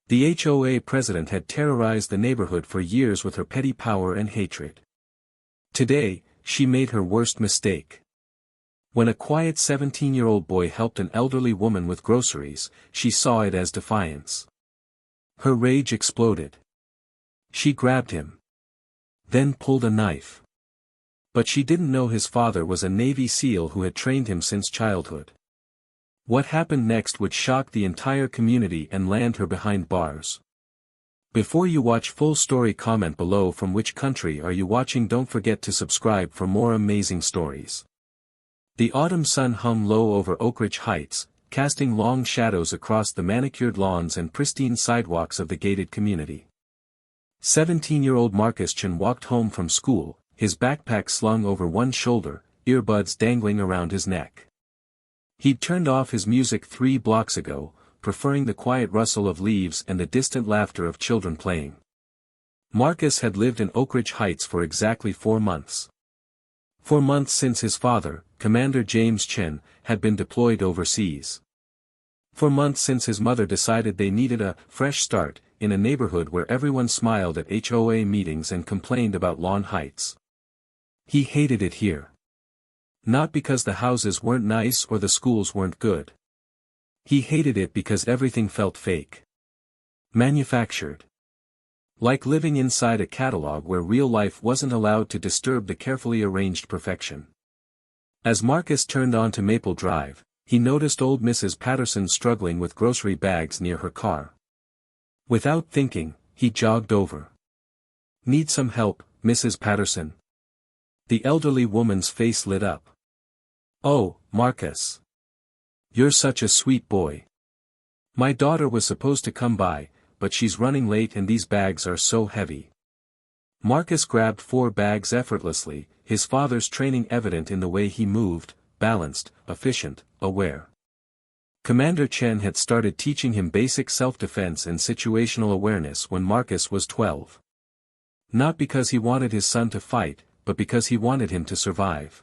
The HOA president had terrorized the neighborhood for years with her petty power and hatred. Today, she made her worst mistake. When a quiet 17-year-old boy helped an elderly woman with groceries, she saw it as defiance. Her rage exploded. She grabbed him. Then pulled a knife. But she didn't know his father was a Navy SEAL who had trained him since childhood. What happened next would shock the entire community and land her behind bars. Before you watch full story, comment below from which country are you watching. Don't forget to subscribe for more amazing stories. The autumn sun hung low over Oak Ridge Heights, casting long shadows across the manicured lawns and pristine sidewalks of the gated community. 17-year-old Marcus Chen walked home from school, his backpack slung over one shoulder, earbuds dangling around his neck. He'd turned off his music 3 blocks ago, preferring the quiet rustle of leaves and the distant laughter of children playing. Marcus had lived in Oak Ridge Heights for exactly 4 months. 4 months since his father, Commander James Chen, had been deployed overseas. 4 months since his mother decided they needed a fresh start, in a neighborhood where everyone smiled at HOA meetings and complained about lawn heights. He hated it here. Not because the houses weren't nice or the schools weren't good. He hated it because everything felt fake. Manufactured. Like living inside a catalog where real life wasn't allowed to disturb the carefully arranged perfection. As Marcus turned onto Maple Drive, he noticed old Mrs. Patterson struggling with grocery bags near her car. Without thinking, he jogged over. "Need some help, Mrs. Patterson?" The elderly woman's face lit up. "Oh, Marcus. You're such a sweet boy. My daughter was supposed to come by, but she's running late and these bags are so heavy." Marcus grabbed 4 bags effortlessly, his father's training evident in the way he moved, balanced, efficient, aware. Commander Chen had started teaching him basic self-defense and situational awareness when Marcus was 12. Not because he wanted his son to fight, but because he wanted him to survive.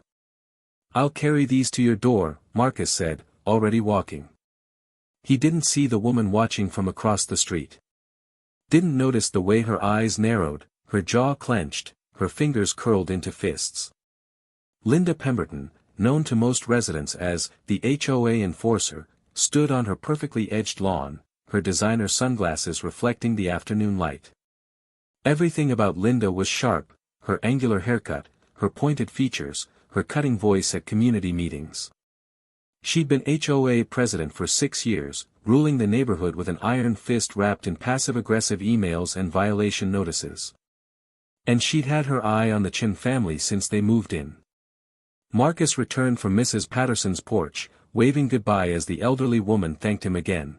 "I'll carry these to your door," Marcus said, already walking. He didn't see the woman watching from across the street. Didn't notice the way her eyes narrowed, her jaw clenched, her fingers curled into fists. Linda Pemberton, known to most residents as the HOA enforcer, stood on her perfectly edged lawn, her designer sunglasses reflecting the afternoon light. Everything about Linda was sharp, her angular haircut, her pointed features, her cutting voice at community meetings. She'd been HOA president for 6 years, ruling the neighborhood with an iron fist wrapped in passive-aggressive emails and violation notices. And she'd had her eye on the Chen family since they moved in. Marcus returned from Mrs. Patterson's porch, waving goodbye as the elderly woman thanked him again.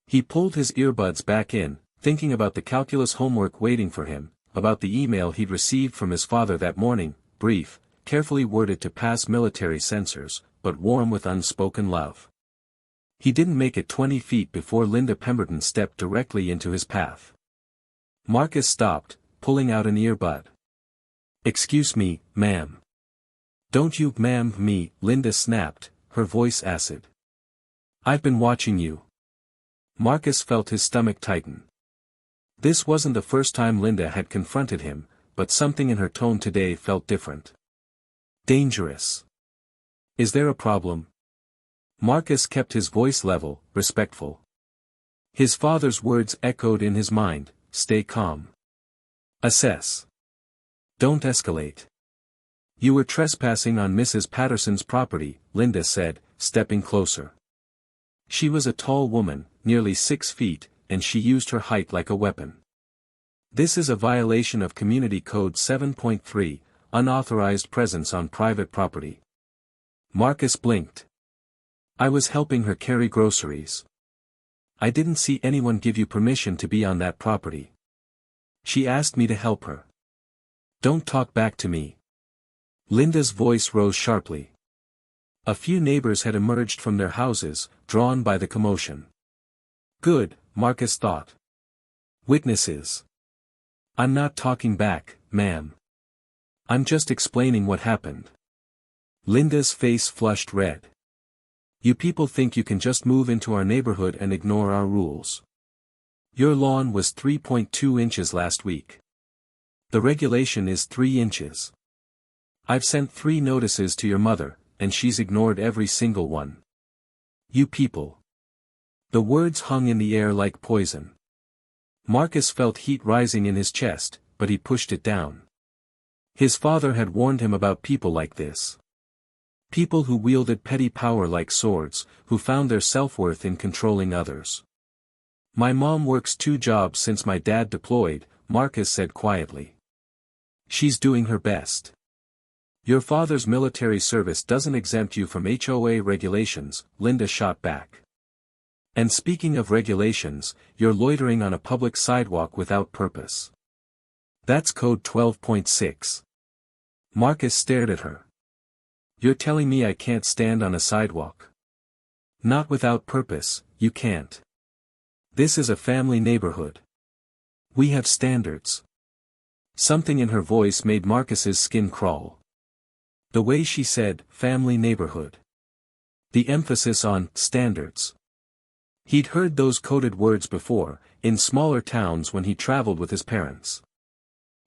He pulled his earbuds back in, thinking about the calculus homework waiting for him, about the email he'd received from his father that morning, brief, carefully worded to pass military censors, but warm with unspoken love. He didn't make it 20 feet before Linda Pemberton stepped directly into his path. Marcus stopped, pulling out an earbud. "Excuse me, ma'am." "Don't you ma'am me," Linda snapped, her voice acid. "I've been watching you." Marcus felt his stomach tighten. This wasn't the first time Linda had confronted him, but something in her tone today felt different. Dangerous. "Is there a problem?" Marcus kept his voice level, respectful. His father's words echoed in his mind, "Stay calm. Assess. Don't escalate." "You were trespassing on Mrs. Patterson's property," Linda said, stepping closer. She was a tall woman, nearly 6 feet, and she used her height like a weapon. "This is a violation of Community Code 7.3, unauthorized presence on private property." Marcus blinked. "I was helping her carry groceries. I didn't see anyone give you permission to be on that property. She asked me to help her. Don't talk back to me." Linda's voice rose sharply. A few neighbors had emerged from their houses, drawn by the commotion. Good, Marcus thought. Witnesses. "I'm not talking back, ma'am. I'm just explaining what happened." Linda's face flushed red. "You people think you can just move into our neighborhood and ignore our rules. Your lawn was 3.2 inches last week. The regulation is 3 inches. I've sent 3 notices to your mother, and she's ignored every single one. You people. The words hung in the air like poison. Marcus felt heat rising in his chest, but he pushed it down. His father had warned him about people like this. People who wielded petty power like swords, who found their self-worth in controlling others. My mom works 2 jobs since my dad deployed, Marcus said quietly. She's doing her best. Your father's military service doesn't exempt you from HOA regulations, Linda shot back. And speaking of regulations, you're loitering on a public sidewalk without purpose. That's code 12.6. Marcus stared at her. You're telling me I can't stand on a sidewalk? Not without purpose, you can't. This is a family neighborhood. We have standards. Something in her voice made Marcus's skin crawl. The way she said, family neighborhood. The emphasis on standards. He'd heard those coded words before, in smaller towns when he traveled with his parents.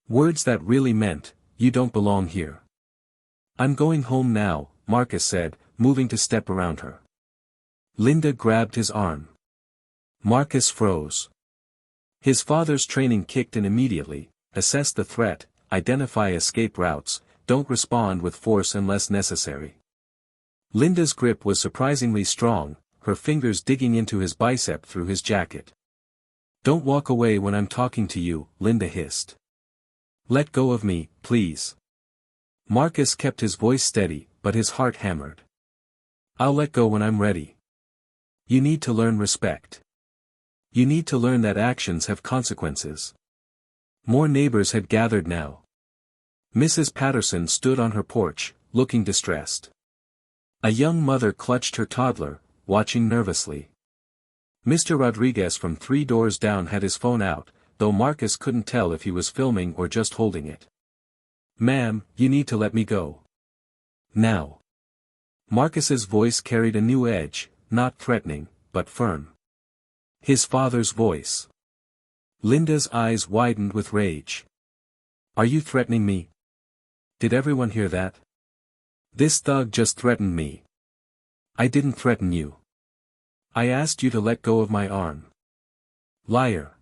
Words that really meant, you don't belong here. I'm going home now, Marcus said, moving to step around her. Linda grabbed his arm. Marcus froze. His father's training kicked in immediately: assess the threat, identify escape routes, don't respond with force unless necessary. Linda's grip was surprisingly strong, her fingers digging into his bicep through his jacket. Don't walk away when I'm talking to you, Linda hissed. Let go of me, please. Marcus kept his voice steady, but his heart hammered. I'll let go when I'm ready. You need to learn respect. You need to learn that actions have consequences. More neighbors had gathered now. Mrs. Patterson stood on her porch, looking distressed. A young mother clutched her toddler, watching nervously. Mr. Rodriguez from 3 doors down had his phone out, though Marcus couldn't tell if he was filming or just holding it. Ma'am, you need to let me go. Now. Marcus's voice carried a new edge, not threatening, but firm. His father's voice. Linda's eyes widened with rage. Are you threatening me? Did everyone hear that? This thug just threatened me. I didn't threaten you. I asked you to let go of my arm. Liar.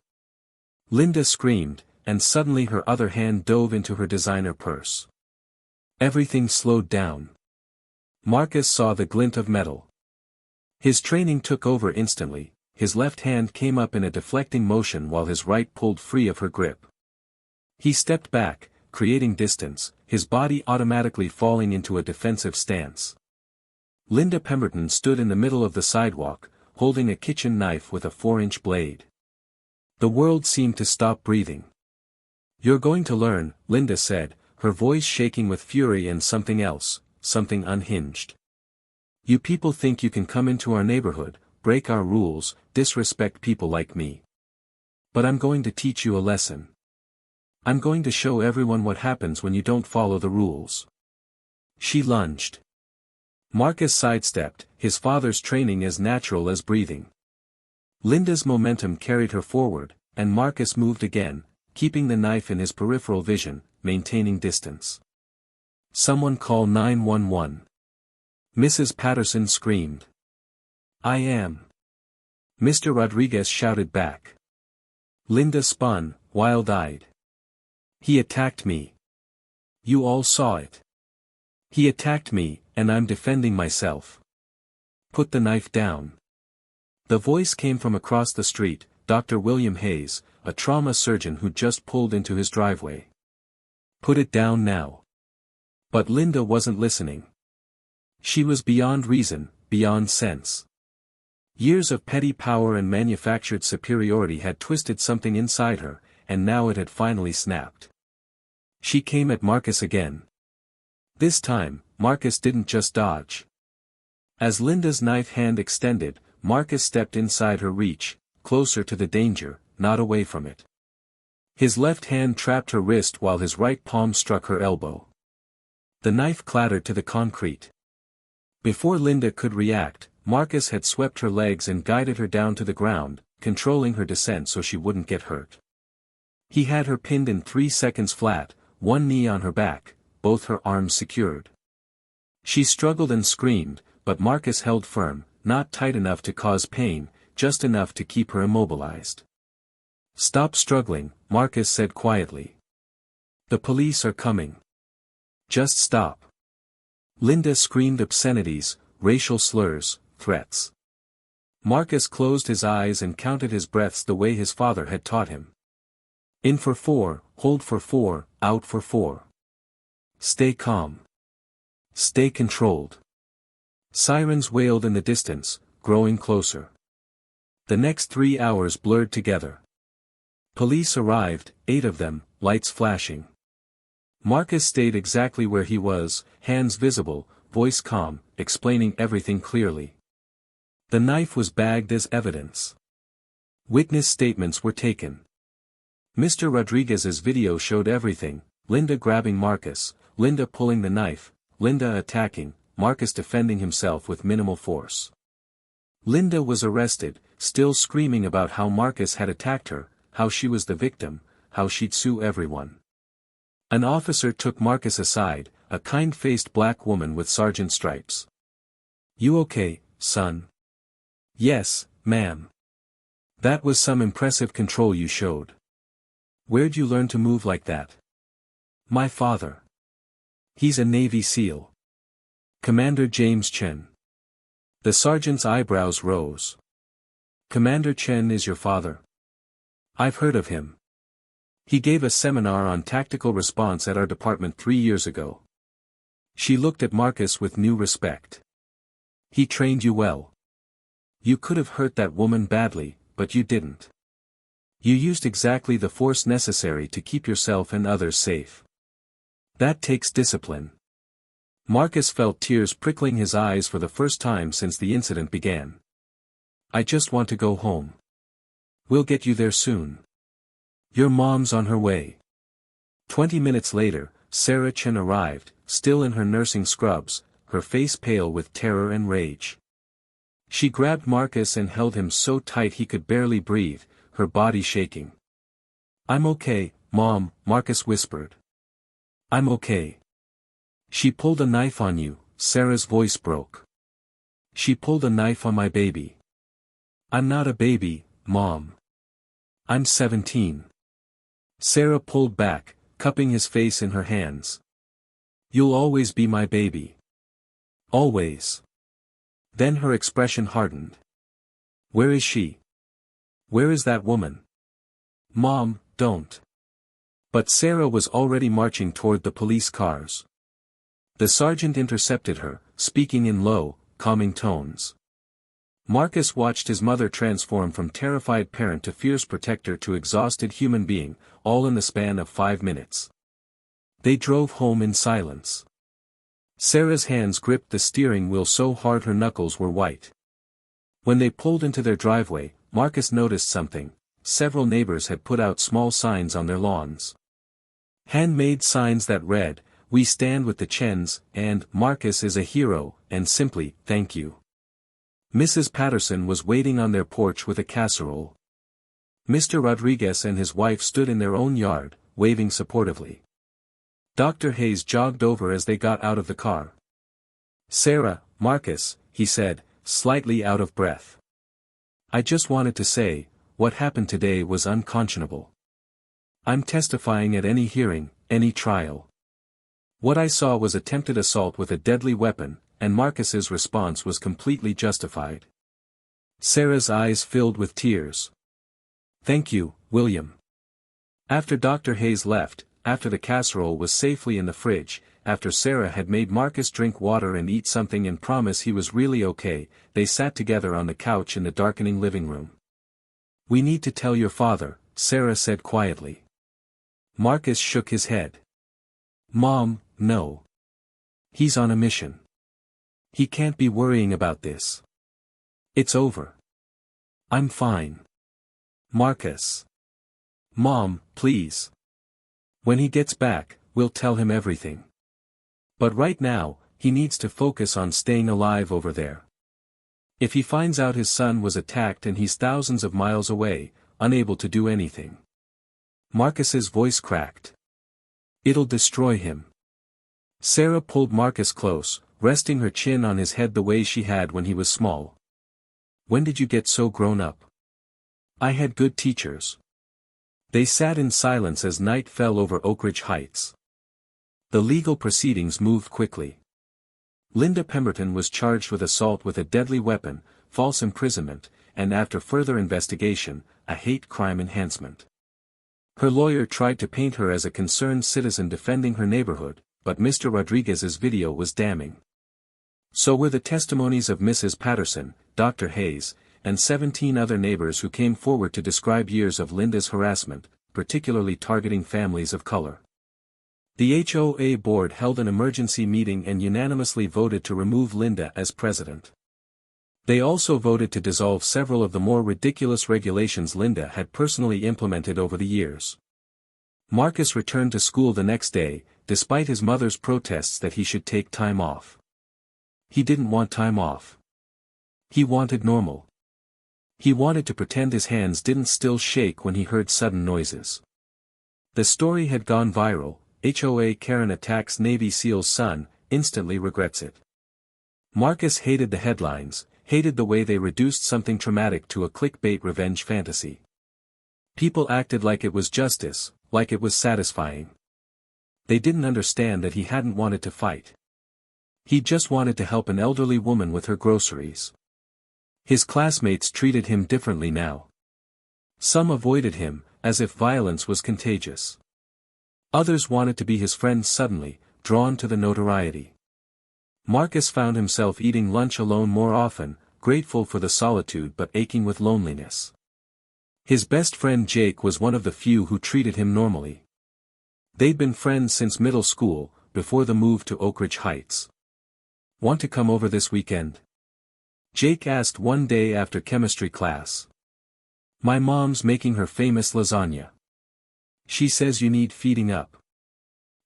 Linda screamed, and suddenly her other hand dove into her designer purse. Everything slowed down. Marcus saw the glint of metal. His training took over instantly. His left hand came up in a deflecting motion while his right pulled free of her grip. He stepped back, creating distance, his body automatically falling into a defensive stance. Linda Pemberton stood in the middle of the sidewalk, holding a kitchen knife with a 4-inch blade. The world seemed to stop breathing. You're going to learn, Linda said, her voice shaking with fury and something else, something unhinged. You people think you can come into our neighborhood, break our rules, disrespect people like me. But I'm going to teach you a lesson. I'm going to show everyone what happens when you don't follow the rules. She lunged. Marcus sidestepped, his father's training as natural as breathing. Linda's momentum carried her forward, and Marcus moved again, keeping the knife in his peripheral vision, maintaining distance. Someone call 911. Mrs. Patterson screamed. I am. Mr. Rodriguez shouted back. Linda spun, wild-eyed. He attacked me. You all saw it. He attacked me, and I'm defending myself. Put the knife down. The voice came from across the street, Dr. William Hayes, a trauma surgeon who'd just pulled into his driveway. Put it down now. But Linda wasn't listening. She was beyond reason, beyond sense. Years of petty power and manufactured superiority had twisted something inside her, and now it had finally snapped. She came at Marcus again. This time, Marcus didn't just dodge. As Linda's knife hand extended, Marcus stepped inside her reach, closer to the danger, not away from it. His left hand trapped her wrist while his right palm struck her elbow. The knife clattered to the concrete. Before Linda could react, Marcus had swept her legs and guided her down to the ground, controlling her descent so she wouldn't get hurt. He had her pinned in 3 seconds flat, one knee on her back, both her arms secured. She struggled and screamed, but Marcus held firm, not tight enough to cause pain, just enough to keep her immobilized. "Stop struggling," Marcus said quietly. "The police are coming. Just stop." Linda screamed obscenities, racial slurs, threats. Marcus closed his eyes and counted his breaths the way his father had taught him. In for 4, hold for 4, out for 4. Stay calm. Stay controlled. Sirens wailed in the distance, growing closer. The next 3 hours blurred together. Police arrived, 8 of them, lights flashing. Marcus stayed exactly where he was, hands visible, voice calm, explaining everything clearly. The knife was bagged as evidence. Witness statements were taken. Mr. Rodriguez's video showed everything: Linda grabbing Marcus, Linda pulling the knife, Linda attacking, Marcus defending himself with minimal force. Linda was arrested, still screaming about how Marcus had attacked her, how she was the victim, how she'd sue everyone. An officer took Marcus aside, a kind-faced black woman with sergeant stripes. "You okay, son?" "Yes, ma'am." "That was some impressive control you showed. Where'd you learn to move like that?" "My father. He's a Navy SEAL. Commander James Chen." The sergeant's eyebrows rose. "Commander Chen is your father?" "I've heard of him. He gave a seminar on tactical response at our department 3 years ago." She looked at Marcus with new respect. "He trained you well. You could have hurt that woman badly, but you didn't. You used exactly the force necessary to keep yourself and others safe. That takes discipline." Marcus felt tears prickling his eyes for the first time since the incident began. "I just want to go home. We'll get you there soon. Your mom's on her way." 20 minutes later, Sarah Chen arrived, still in her nursing scrubs, her face pale with terror and rage. She grabbed Marcus and held him so tight he could barely breathe, her body shaking. "I'm okay, Mom," Marcus whispered. "I'm okay." "She pulled a knife on you," Sarah's voice broke. "She pulled a knife on my baby." "I'm not a baby, Mom. I'm 17. Sarah pulled back, cupping his face in her hands. "You'll always be my baby. Always." Then her expression hardened. "Where is she? Where is that woman?" "Mom, don't." But Sarah was already marching toward the police cars. The sergeant intercepted her, speaking in low, calming tones. Marcus watched his mother transform from terrified parent to fierce protector to exhausted human being, all in the span of 5 minutes. They drove home in silence. Sarah's hands gripped the steering wheel so hard her knuckles were white. When they pulled into their driveway, Marcus noticed something. Several neighbors had put out small signs on their lawns. Handmade signs that read, "We stand with the Chens," and "Marcus is a hero," and simply, "Thank you." Mrs. Patterson was waiting on their porch with a casserole. Mr. Rodriguez and his wife stood in their own yard, waving supportively. Dr. Hayes jogged over as they got out of the car. "Sarah, Marcus," he said, slightly out of breath. "I just wanted to say, what happened today was unconscionable. I'm testifying at any hearing, any trial. What I saw was attempted assault with a deadly weapon, and Marcus's response was completely justified." Sarah's eyes filled with tears. "Thank you, William." After Dr. Hayes left, after the casserole was safely in the fridge, after Sarah had made Marcus drink water and eat something and promise he was really okay, they sat together on the couch in the darkening living room. "We need to tell your father," Sarah said quietly. Marcus shook his head. "Mom, no. He's on a mission. He can't be worrying about this. It's over. I'm fine." "Marcus. Mom, please. When he gets back, we'll tell him everything. But right now, he needs to focus on staying alive over there." If he finds out his son was attacked and he's thousands of miles away, unable to do anything. Marcus's voice cracked. It'll destroy him. Sarah pulled Marcus close, resting her chin on his head the way she had when he was small. When did you get so grown up? I had good teachers. They sat in silence as night fell over Oak Ridge Heights. The legal proceedings moved quickly. Linda Pemberton was charged with assault with a deadly weapon, false imprisonment, and after further investigation, a hate crime enhancement. Her lawyer tried to paint her as a concerned citizen defending her neighborhood, but Mr. Rodriguez's video was damning. So were the testimonies of Mrs. Patterson, Dr. Hayes, and 17 other neighbors who came forward to describe years of Linda's harassment, particularly targeting families of color. The HOA board held an emergency meeting and unanimously voted to remove Linda as president. They also voted to dissolve several of the more ridiculous regulations Linda had personally implemented over the years. Marcus returned to school the next day, despite his mother's protests that he should take time off. He didn't want time off. He wanted normal. He wanted to pretend his hands didn't still shake when he heard sudden noises. The story had gone viral. HOA Karen attacks Navy SEAL's son, instantly regrets it. Marcus hated the headlines, hated the way they reduced something traumatic to a clickbait revenge fantasy. People acted like it was justice, like it was satisfying. They didn't understand that he hadn't wanted to fight. He just wanted to help an elderly woman with her groceries. His classmates treated him differently now. Some avoided him, as if violence was contagious. Others wanted to be his friends suddenly, drawn to the notoriety. Marcus found himself eating lunch alone more often, grateful for the solitude but aching with loneliness. His best friend Jake was one of the few who treated him normally. They'd been friends since middle school, before the move to Oak Ridge Heights. Want to come over this weekend? Jake asked one day after chemistry class. My mom's making her famous lasagna. She says you need feeding up.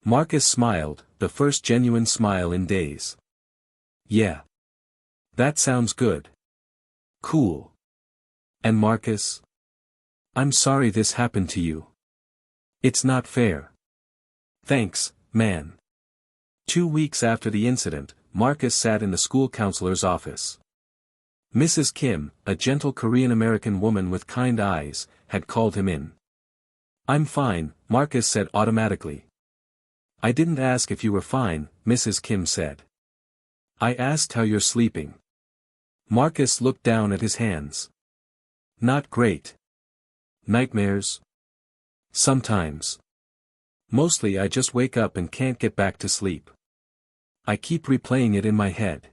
Marcus smiled, the first genuine smile in days. Yeah. That sounds good. Cool. And Marcus? I'm sorry this happened to you. It's not fair. Thanks, man. 2 weeks after the incident, Marcus sat in the school counselor's office. Mrs. Kim, a gentle Korean-American woman with kind eyes, had called him in. I'm fine, Marcus said automatically. I didn't ask if you were fine, Mrs. Kim said. I asked how you're sleeping. Marcus looked down at his hands. Not great. Nightmares? Sometimes. Mostly I just wake up and can't get back to sleep. I keep replaying it in my head.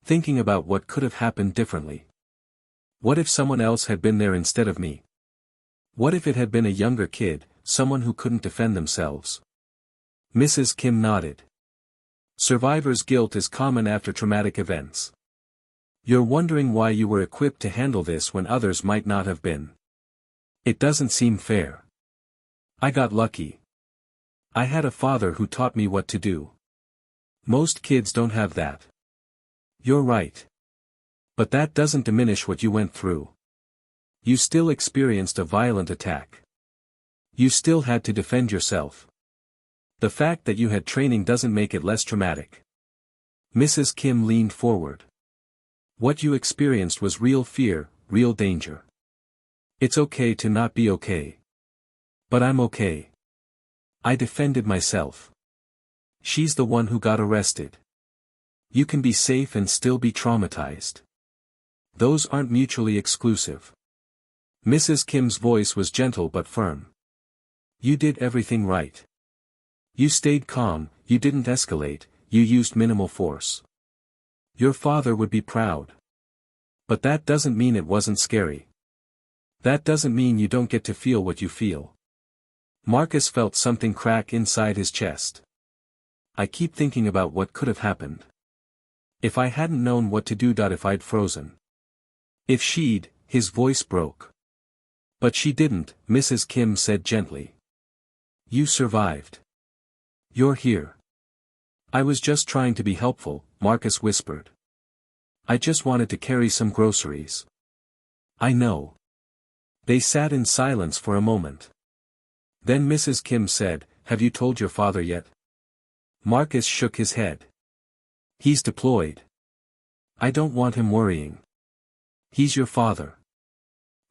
Thinking about what could have happened differently. What if someone else had been there instead of me? What if it had been a younger kid, someone who couldn't defend themselves? Mrs. Kim nodded. Survivor's guilt is common after traumatic events. You're wondering why you were equipped to handle this when others might not have been. It doesn't seem fair. I got lucky. I had a father who taught me what to do. Most kids don't have that. You're right. But that doesn't diminish what you went through. You still experienced a violent attack. You still had to defend yourself. The fact that you had training doesn't make it less traumatic. Mrs. Kim leaned forward. What you experienced was real fear, real danger. It's okay to not be okay. But I'm okay. I defended myself. She's the one who got arrested. You can be safe and still be traumatized. Those aren't mutually exclusive. Mrs. Kim's voice was gentle but firm. You did everything right. You stayed calm, you didn't escalate, you used minimal force. Your father would be proud. But that doesn't mean it wasn't scary. That doesn't mean you don't get to feel what you feel. Marcus felt something crack inside his chest. I keep thinking about what could have happened. If I hadn't known what to do. If I'd frozen. If she'd, his voice broke. But she didn't, Mrs. Kim said gently. You survived. You're here. I was just trying to be helpful, Marcus whispered. I just wanted to carry some groceries. I know. They sat in silence for a moment. Then Mrs. Kim said, "Have you told your father yet?" Marcus shook his head. "He's deployed. I don't want him worrying. He's your father.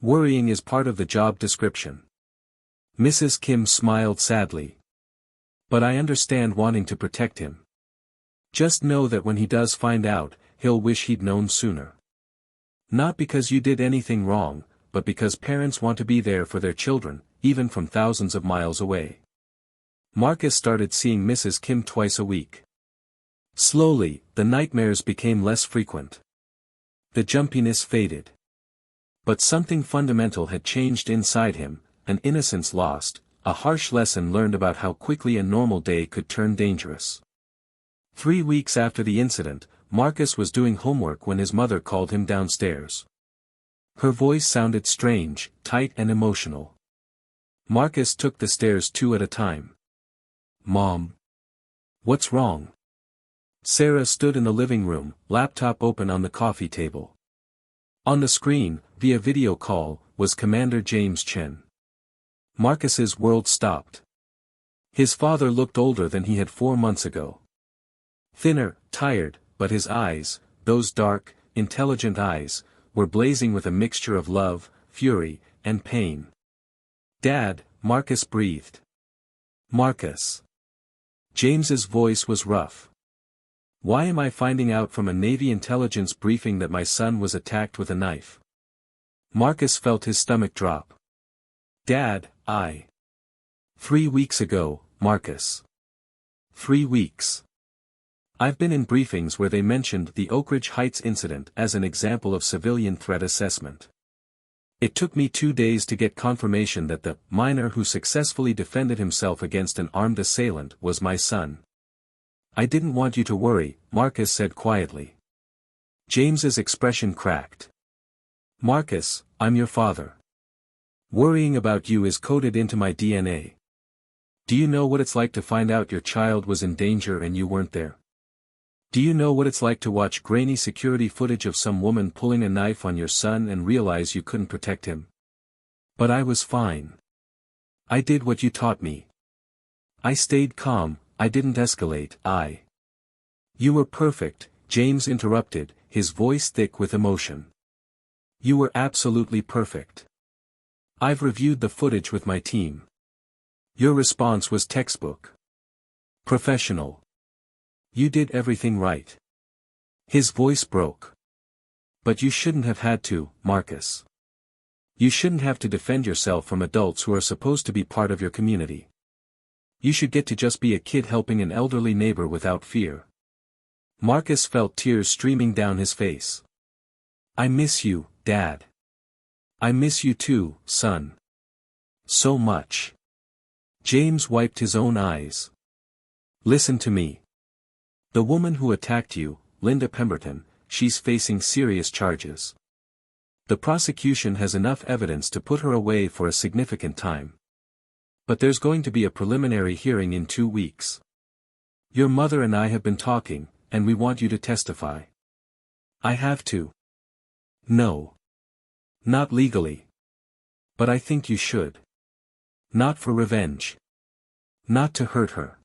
Worrying is part of the job description." Mrs. Kim smiled sadly. "But I understand wanting to protect him. Just know that when he does find out, he'll wish he'd known sooner. Not because you did anything wrong, but because parents want to be there for their children, even from thousands of miles away." Marcus started seeing Mrs. Kim twice a week. Slowly, the nightmares became less frequent. The jumpiness faded. But something fundamental had changed inside him, an innocence lost, a harsh lesson learned about how quickly a normal day could turn dangerous. 3 weeks after the incident, Marcus was doing homework when his mother called him downstairs. Her voice sounded strange, tight and emotional. Marcus took the stairs 2 at a time. "Mom. What's wrong?" Sarah stood in the living room, laptop open on the coffee table. On the screen, via video call, was Commander James Chen. Marcus's world stopped. His father looked older than he had 4 months ago. Thinner, tired, but his eyes, those dark, intelligent eyes, were blazing with a mixture of love, fury, and pain. "Dad," Marcus breathed. "Marcus." James's voice was rough. "Why am I finding out from a Navy intelligence briefing that my son was attacked with a knife?" Marcus felt his stomach drop. "Dad, 3 weeks ago, Marcus. 3 weeks. I've been in briefings where they mentioned the Oak Ridge Heights incident as an example of civilian threat assessment. It took me 2 days to get confirmation that the minor who successfully defended himself against an armed assailant was my son." "I didn't want you to worry," Marcus said quietly. James's expression cracked. "Marcus, I'm your father. Worrying about you is coded into my DNA. Do you know what it's like to find out your child was in danger and you weren't there? Do you know what it's like to watch grainy security footage of some woman pulling a knife on your son and realize you couldn't protect him? But I was fine. I did what you taught me. I stayed calm, I didn't escalate, You were perfect," James interrupted, his voice thick with emotion. "You were absolutely perfect. I've reviewed the footage with my team. Your response was textbook. Professional. You did everything right." His voice broke. "But you shouldn't have had to, Marcus. You shouldn't have to defend yourself from adults who are supposed to be part of your community. You should get to just be a kid helping an elderly neighbor without fear." Marcus felt tears streaming down his face. "I miss you, Dad. I miss you too, son. So much." James wiped his own eyes. "Listen to me. The woman who attacked you, Linda Pemberton, she's facing serious charges. The prosecution has enough evidence to put her away for a significant time. But there's going to be a preliminary hearing in 2 weeks. Your mother and I have been talking, and we want you to testify." "I have to." "No. Not legally. But I think you should. Not for revenge. Not to hurt her.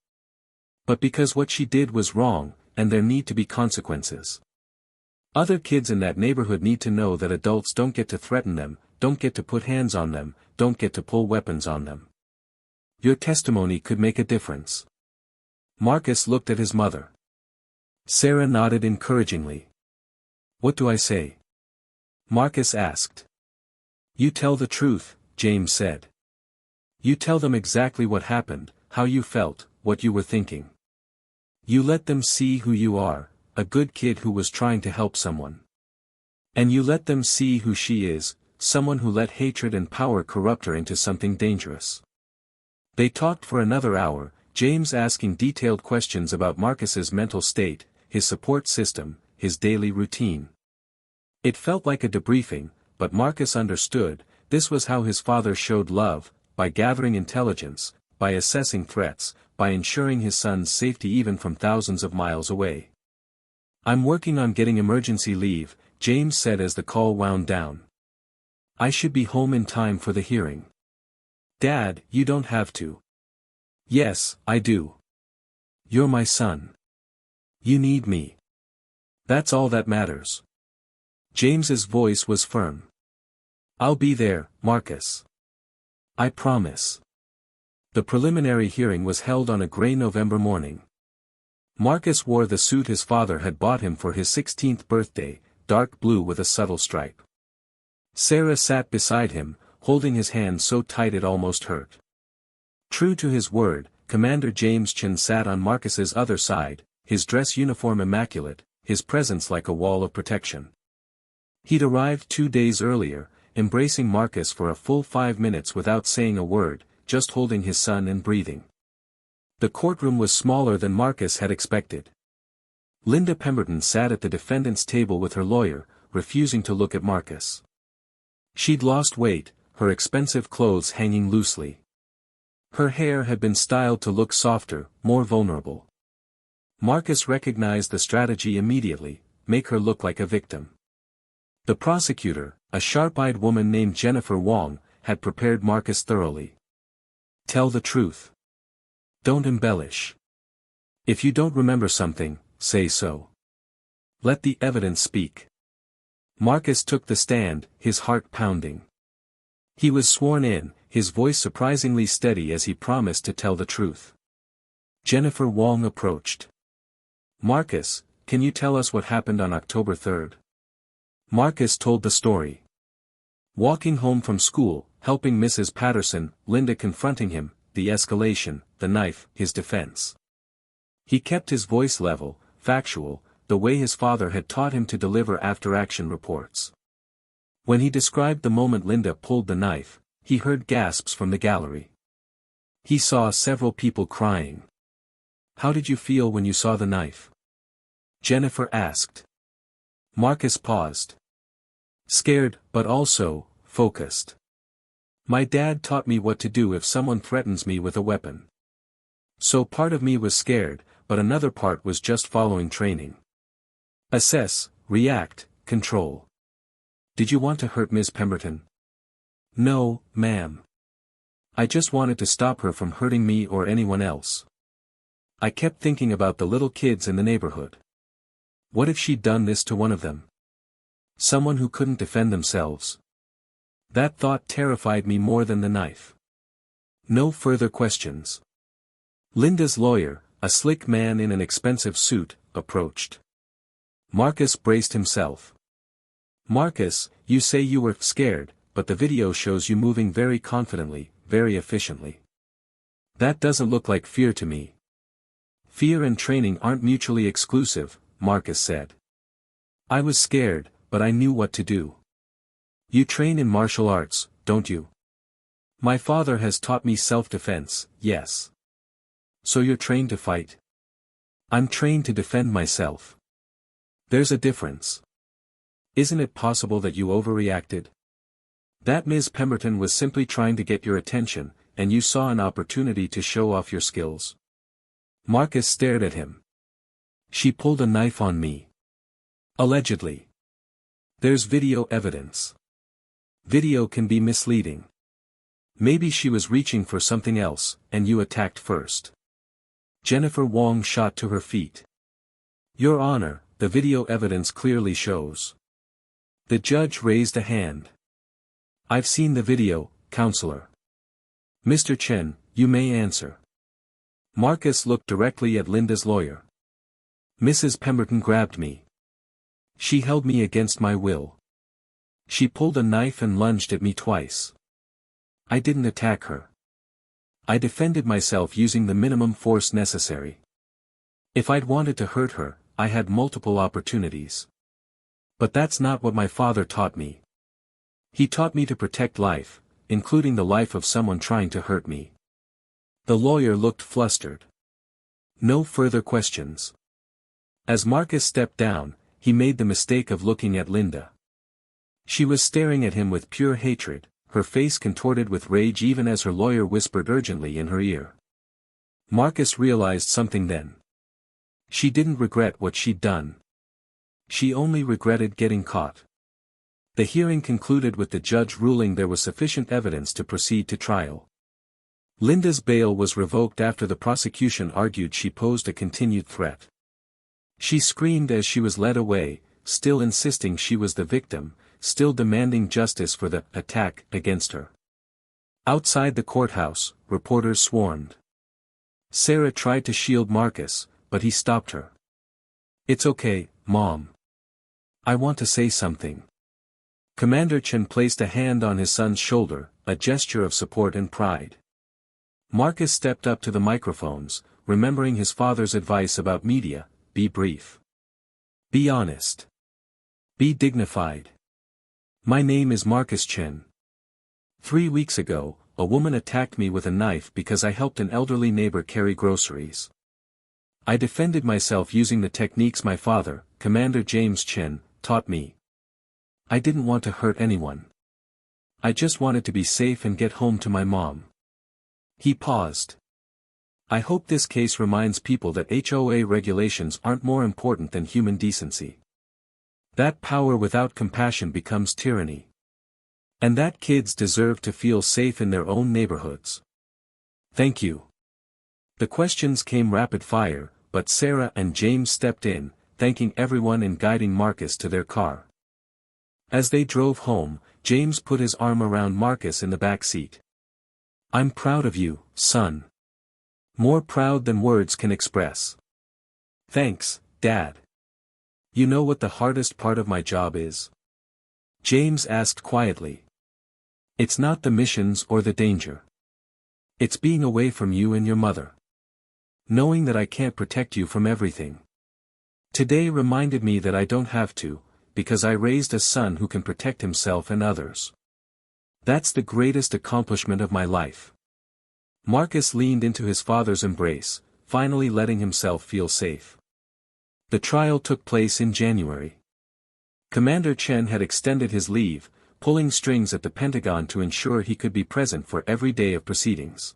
But because what she did was wrong, and there need to be consequences. Other kids in that neighborhood need to know that adults don't get to threaten them, don't get to put hands on them, don't get to pull weapons on them. Your testimony could make a difference." Marcus looked at his mother. Sarah nodded encouragingly. "What do I say?" Marcus asked. "You tell the truth," James said. "You tell them exactly what happened, how you felt, what you were thinking. You let them see who you are, a good kid who was trying to help someone. And you let them see who she is, someone who let hatred and power corrupt her into something dangerous." They talked for another hour, James asking detailed questions about Marcus's mental state, his support system, his daily routine. It felt like a debriefing, but Marcus understood, this was how his father showed love, by gathering intelligence, by assessing threats, by ensuring his son's safety even from thousands of miles away. I'm working on getting emergency leave, James said as the call wound down. I should be home in time for the hearing. Dad, you don't have to. Yes, I do. You're my son. You need me. That's all that matters. James's voice was firm. I'll be there, Marcus. I promise. The preliminary hearing was held on a gray November morning. Marcus wore the suit his father had bought him for his 16th birthday, dark blue with a subtle stripe. Sarah sat beside him, holding his hand so tight it almost hurt. True to his word, Commander James Chin sat on Marcus's other side, his dress uniform immaculate, his presence like a wall of protection. He'd arrived 2 days earlier, embracing Marcus for a full 5 minutes without saying a word, just holding his son and breathing. The courtroom was smaller than Marcus had expected. Linda Pemberton sat at the defendant's table with her lawyer, refusing to look at Marcus. She'd lost weight, her expensive clothes hanging loosely. Her hair had been styled to look softer, more vulnerable. Marcus recognized the strategy immediately: make her look like a victim. The prosecutor, a sharp-eyed woman named Jennifer Wong, had prepared Marcus thoroughly. Tell the truth. Don't embellish. If you don't remember something, say so. Let the evidence speak. Marcus took the stand, his heart pounding. He was sworn in, his voice surprisingly steady as he promised to tell the truth. Jennifer Wong approached. Marcus, can you tell us what happened on October 3rd? Marcus told the story. Walking home from school, helping Mrs. Patterson, Linda confronting him, the escalation, the knife, his defense. He kept his voice level, factual, the way his father had taught him to deliver after-action reports. When he described the moment Linda pulled the knife, he heard gasps from the gallery. He saw several people crying. How did you feel when you saw the knife? Jennifer asked. Marcus paused. Scared, but also, focused. My dad taught me what to do if someone threatens me with a weapon. So part of me was scared, but another part was just following training. Assess, react, control. Did you want to hurt Miss Pemberton? No, ma'am. I just wanted to stop her from hurting me or anyone else. I kept thinking about the little kids in the neighborhood. What if she'd done this to one of them? Someone who couldn't defend themselves. That thought terrified me more than the knife. No further questions. Linda's lawyer, a slick man in an expensive suit, approached. Marcus braced himself. Marcus, you say you were scared, but the video shows you moving very confidently, very efficiently. That doesn't look like fear to me. Fear and training aren't mutually exclusive, Marcus said. I was scared, but I knew what to do. You train in martial arts, don't you? My father has taught me self-defense, yes. So you're trained to fight? I'm trained to defend myself. There's a difference. Isn't it possible that you overreacted? That Ms. Pemberton was simply trying to get your attention, and you saw an opportunity to show off your skills. Marcus stared at him. She pulled a knife on me. Allegedly. There's video evidence. Video can be misleading. Maybe she was reaching for something else, and you attacked first. Jennifer Wong shot to her feet. Your Honor, the video evidence clearly shows. The judge raised a hand. I've seen the video, Counselor. Mr. Chen, you may answer. Marcus looked directly at Linda's lawyer. Mrs. Pemberton grabbed me. She held me against my will. She pulled a knife and lunged at me twice. I didn't attack her. I defended myself using the minimum force necessary. If I'd wanted to hurt her, I had multiple opportunities. But that's not what my father taught me. He taught me to protect life, including the life of someone trying to hurt me. The lawyer looked flustered. No further questions. As Marcus stepped down, he made the mistake of looking at Linda. She was staring at him with pure hatred, her face contorted with rage even as her lawyer whispered urgently in her ear. Marcus realized something then. She didn't regret what she'd done. She only regretted getting caught. The hearing concluded with the judge ruling there was sufficient evidence to proceed to trial. Linda's bail was revoked after the prosecution argued she posed a continued threat. She screamed as she was led away, still insisting she was the victim, still demanding justice for the attack against her. Outside the courthouse, reporters swarmed. Sarah tried to shield Marcus, but he stopped her. "It's okay, Mom. I want to say something." Commander Chen placed a hand on his son's shoulder, a gesture of support and pride. Marcus stepped up to the microphones, remembering his father's advice about media: be brief. Be honest. Be dignified. My name is Marcus Chen. 3 weeks ago, a woman attacked me with a knife because I helped an elderly neighbor carry groceries. I defended myself using the techniques my father, Commander James Chen, taught me. I didn't want to hurt anyone. I just wanted to be safe and get home to my mom. He paused. I hope this case reminds people that HOA regulations aren't more important than human decency. That power without compassion becomes tyranny. And that kids deserve to feel safe in their own neighborhoods. Thank you. The questions came rapid fire, but Sarah and James stepped in, thanking everyone and guiding Marcus to their car. As they drove home, James put his arm around Marcus in the back seat. I'm proud of you, son. More proud than words can express. Thanks, Dad. You know what the hardest part of my job is? James asked quietly. It's not the missions or the danger. It's being away from you and your mother. Knowing that I can't protect you from everything. Today reminded me that I don't have to, because I raised a son who can protect himself and others. That's the greatest accomplishment of my life. Marcus leaned into his father's embrace, finally letting himself feel safe. The trial took place in January. Commander Chen had extended his leave, pulling strings at the Pentagon to ensure he could be present for every day of proceedings.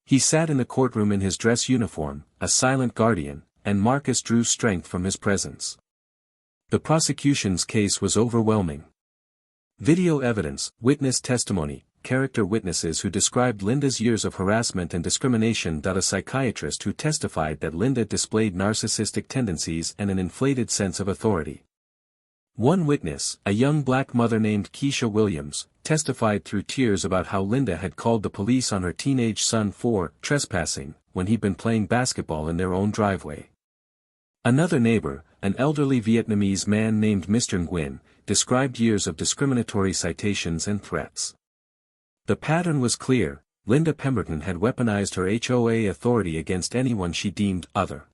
He sat in the courtroom in his dress uniform, a silent guardian, and Marcus drew strength from his presence. The prosecution's case was overwhelming. Video evidence, witness testimony, character witnesses who described Linda's years of harassment and discrimination. A psychiatrist who testified that Linda displayed narcissistic tendencies and an inflated sense of authority. One witness, a young black mother named Keisha Williams, testified through tears about how Linda had called the police on her teenage son for trespassing when he'd been playing basketball in their own driveway. Another neighbor, an elderly Vietnamese man named Mr. Nguyen, described years of discriminatory citations and threats. The pattern was clear: Linda Pemberton had weaponized her HOA authority against anyone she deemed other.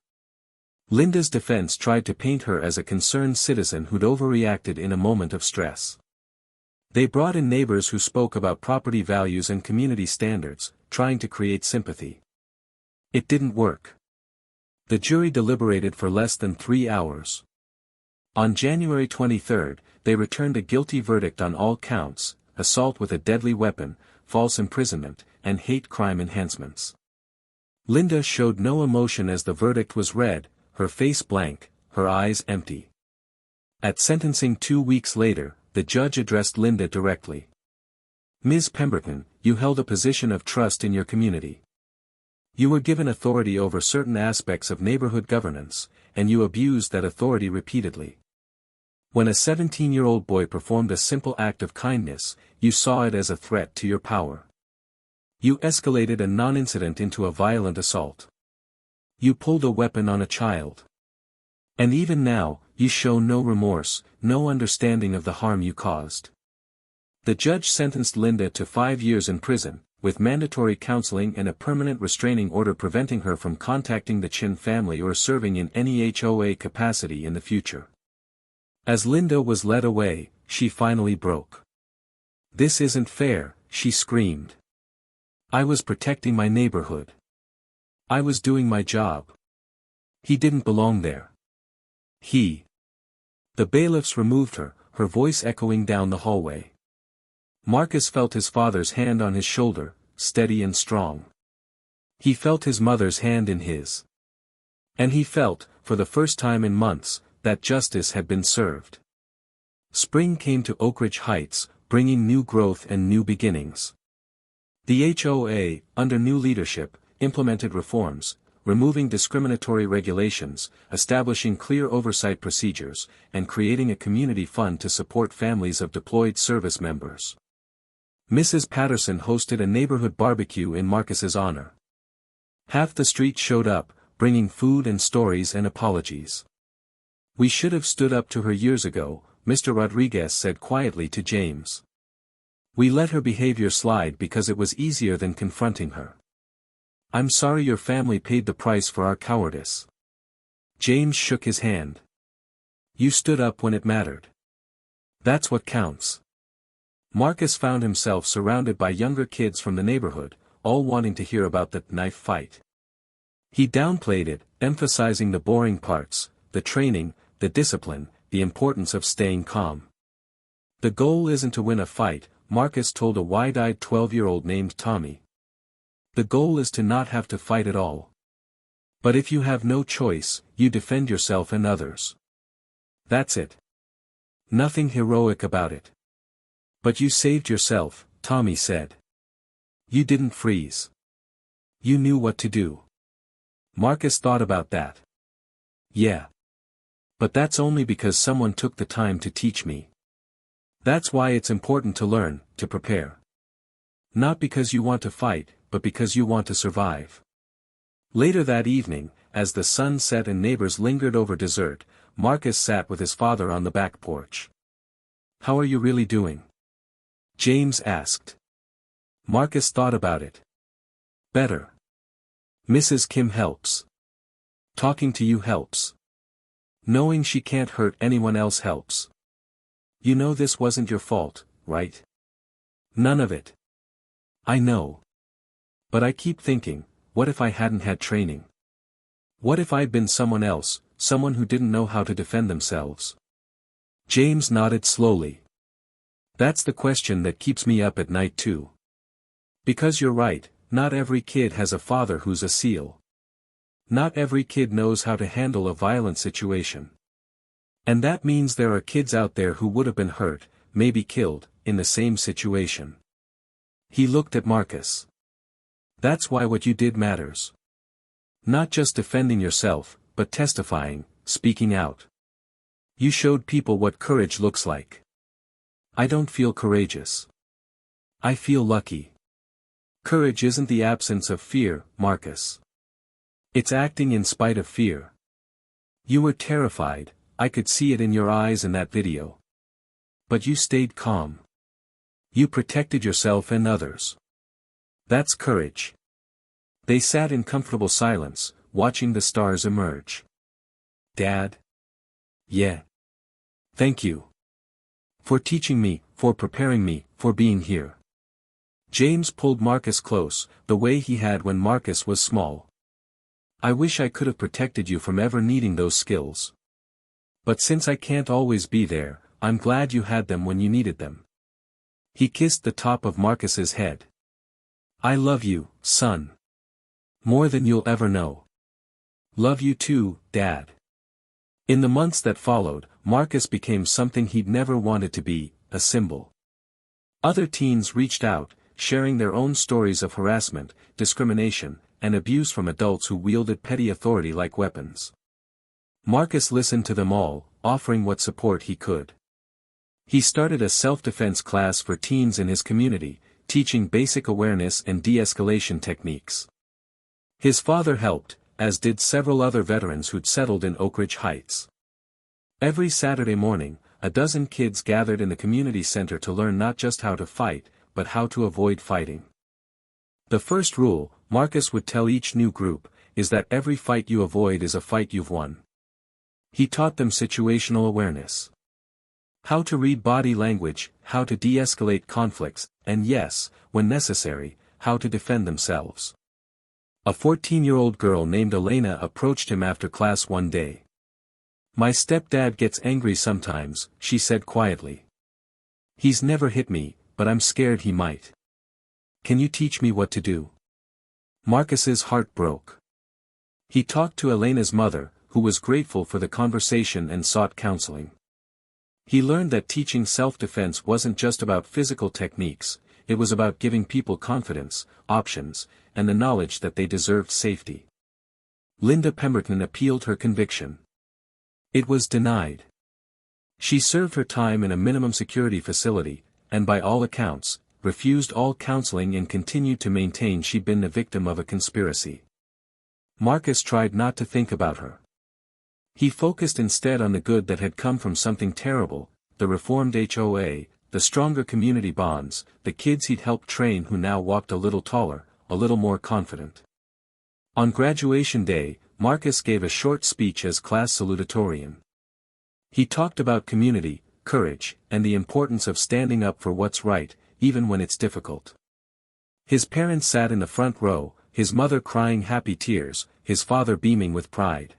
Linda's defense tried to paint her as a concerned citizen who'd overreacted in a moment of stress. They brought in neighbors who spoke about property values and community standards, trying to create sympathy. It didn't work. The jury deliberated for less than 3 hours. On January 23, they returned a guilty verdict on all counts: assault with a deadly weapon, false imprisonment, and hate crime enhancements. Linda showed no emotion as the verdict was read, her face blank, her eyes empty. At sentencing 2 weeks later, the judge addressed Linda directly. Ms. Pemberton, you held a position of trust in your community. You were given authority over certain aspects of neighborhood governance, and you abused that authority repeatedly. When a 17-year-old boy performed a simple act of kindness, you saw it as a threat to your power. You escalated a non-incident into a violent assault. You pulled a weapon on a child. And even now, you show no remorse, no understanding of the harm you caused. The judge sentenced Linda to 5 years in prison, with mandatory counseling and a permanent restraining order preventing her from contacting the Chin family or serving in any HOA capacity in the future. As Linda was led away, she finally broke. "This isn't fair," she screamed. "I was protecting my neighborhood. I was doing my job. He didn't belong there. He." The bailiffs removed her, her voice echoing down the hallway. Marcus felt his father's hand on his shoulder, steady and strong. He felt his mother's hand in his. And he felt, for the first time in months, that justice had been served. Spring came to Oak Ridge Heights, bringing new growth and new beginnings. The HOA, under new leadership, implemented reforms, removing discriminatory regulations, establishing clear oversight procedures, and creating a community fund to support families of deployed service members. Mrs. Patterson hosted a neighborhood barbecue in Marcus's honor. Half the street showed up, bringing food and stories and apologies. "We should have stood up to her years ago," Mr. Rodriguez said quietly to James. "We let her behavior slide because it was easier than confronting her. I'm sorry your family paid the price for our cowardice." James shook his hand. "You stood up when it mattered. That's what counts." Marcus found himself surrounded by younger kids from the neighborhood, all wanting to hear about the knife fight. He downplayed it, emphasizing the boring parts, the training, the discipline, the importance of staying calm. "The goal isn't to win a fight," Marcus told a wide-eyed 12-year-old named Tommy. "The goal is to not have to fight at all. But if you have no choice, you defend yourself and others. That's it. Nothing heroic about it." "But you saved yourself," Tommy said. "You didn't freeze. You knew what to do." Marcus thought about that. "Yeah. But that's only because someone took the time to teach me. That's why it's important to learn, to prepare. Not because you want to fight, but because you want to survive." Later that evening, as the sun set and neighbors lingered over dessert, Marcus sat with his father on the back porch. "How are you really doing?" James asked. Marcus thought about it. "Better. Mrs. Kim helps. Talking to you helps. Knowing she can't hurt anyone else helps. You know this wasn't your fault, right?" "None of it. I know. But I keep thinking, what if I hadn't had training? What if I'd been someone else, someone who didn't know how to defend themselves?" James nodded slowly. "That's the question that keeps me up at night too. Because you're right, not every kid has a father who's a SEAL. Not every kid knows how to handle a violent situation. And that means there are kids out there who would have been hurt, maybe killed, in the same situation." He looked at Marcus. "That's why what you did matters. Not just defending yourself, but testifying, speaking out. You showed people what courage looks like." "I don't feel courageous. I feel lucky." "Courage isn't the absence of fear, Marcus. It's acting in spite of fear. You were terrified, I could see it in your eyes in that video. But you stayed calm. You protected yourself and others. That's courage." They sat in comfortable silence, watching the stars emerge. "Dad?" "Yeah. Thank you. For teaching me, for preparing me, for being here." James pulled Marcus close, the way he had when Marcus was small. "I wish I could have protected you from ever needing those skills. But since I can't always be there, I'm glad you had them when you needed them." He kissed the top of Marcus's head. "I love you, son. More than you'll ever know. Love you too, Dad." In the months that followed, Marcus became something he'd never wanted to be, a symbol. Other teens reached out, sharing their own stories of harassment, discrimination, and abuse from adults who wielded petty authority like weapons. Marcus listened to them all, offering what support he could. He started a self-defense class for teens in his community, teaching basic awareness and de-escalation techniques. His father helped, as did several other veterans who'd settled in Oak Ridge Heights. Every Saturday morning, a dozen kids gathered in the community center to learn not just how to fight, but how to avoid fighting. The first rule, Marcus would tell each new group, is that every fight you avoid is a fight you've won. He taught them situational awareness. How to read body language, how to de-escalate conflicts, and yes, when necessary, how to defend themselves. A 14-year-old girl named Elena approached him after class one day. "My stepdad gets angry sometimes," she said quietly. "He's never hit me, but I'm scared he might. Can you teach me what to do?" Marcus's heart broke. He talked to Elena's mother, who was grateful for the conversation and sought counseling. He learned that teaching self-defense wasn't just about physical techniques, it was about giving people confidence, options, and the knowledge that they deserved safety. Linda Pemberton appealed her conviction. It was denied. She served her time in a minimum security facility, and by all accounts, refused all counseling and continued to maintain she'd been the victim of a conspiracy. Marcus tried not to think about her. He focused instead on the good that had come from something terrible, the reformed HOA, the stronger community bonds, the kids he'd helped train who now walked a little taller, a little more confident. On graduation day, Marcus gave a short speech as class salutatorian. He talked about community, courage, and the importance of standing up for what's right, even when it's difficult. His parents sat in the front row, his mother crying happy tears, his father beaming with pride.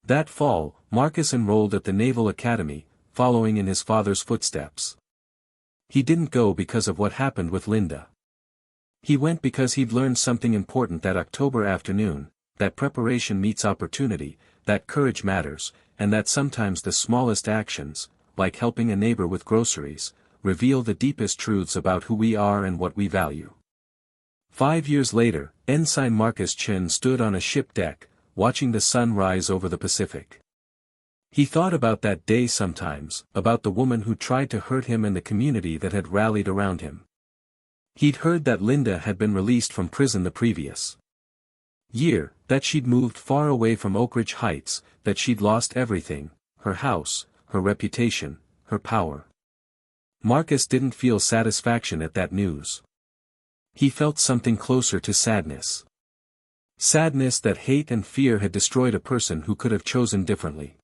That fall, Marcus enrolled at the Naval Academy, following in his father's footsteps. He didn't go because of what happened with Linda. He went because he'd learned something important that October afternoon, that preparation meets opportunity, that courage matters, and that sometimes the smallest actions, like helping a neighbor with groceries, reveal the deepest truths about who we are and what we value. 5 years later, Ensign Marcus Chin stood on a ship deck, watching the sun rise over the Pacific. He thought about that day sometimes, about the woman who tried to hurt him and the community that had rallied around him. He'd heard that Linda had been released from prison the previous year, that she'd moved far away from Oak Ridge Heights, that she'd lost everything, her house, her reputation, her power. Marcus didn't feel satisfaction at that news. He felt something closer to sadness. Sadness that hate and fear had destroyed a person who could have chosen differently.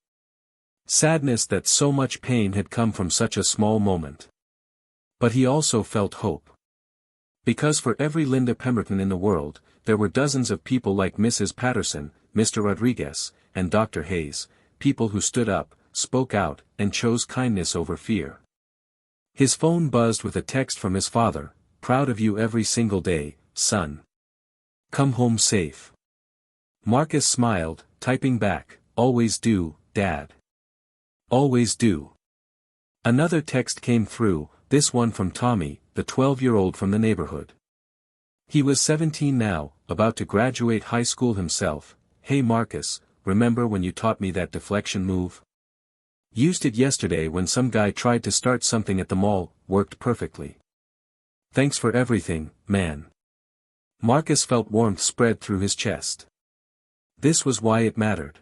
Sadness that so much pain had come from such a small moment. But he also felt hope. Because for every Linda Pemberton in the world, there were dozens of people like Mrs. Patterson, Mr. Rodriguez, and Dr. Hayes, people who stood up, spoke out, and chose kindness over fear. His phone buzzed with a text from his father, "Proud of you every single day, son. Come home safe." Marcus smiled, typing back, "Always do, Dad. Always do." Another text came through, this one from Tommy, the 12-year-old from the neighborhood. He was 17 now, about to graduate high school himself. "Hey Marcus, remember when you taught me that deflection move? Used it yesterday when some guy tried to start something at the mall, worked perfectly. Thanks for everything, man." Marcus felt warmth spread through his chest. This was why it mattered.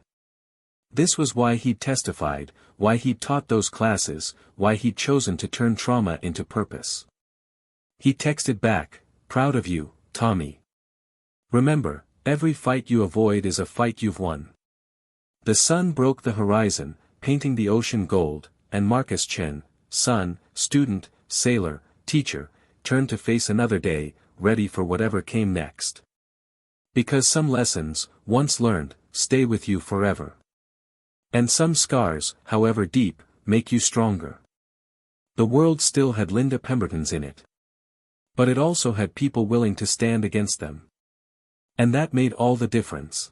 This was why he'd testified, why he'd taught those classes, why he'd chosen to turn trauma into purpose. He texted back, "Proud of you, Tommy. Remember, every fight you avoid is a fight you've won." The sun broke the horizon, painting the ocean gold, and Marcus Chin, son, student, sailor, teacher, turned to face another day, ready for whatever came next. Because some lessons, once learned, stay with you forever. And some scars, however deep, make you stronger. The world still had Linda Pembertons in it. But it also had people willing to stand against them. And that made all the difference.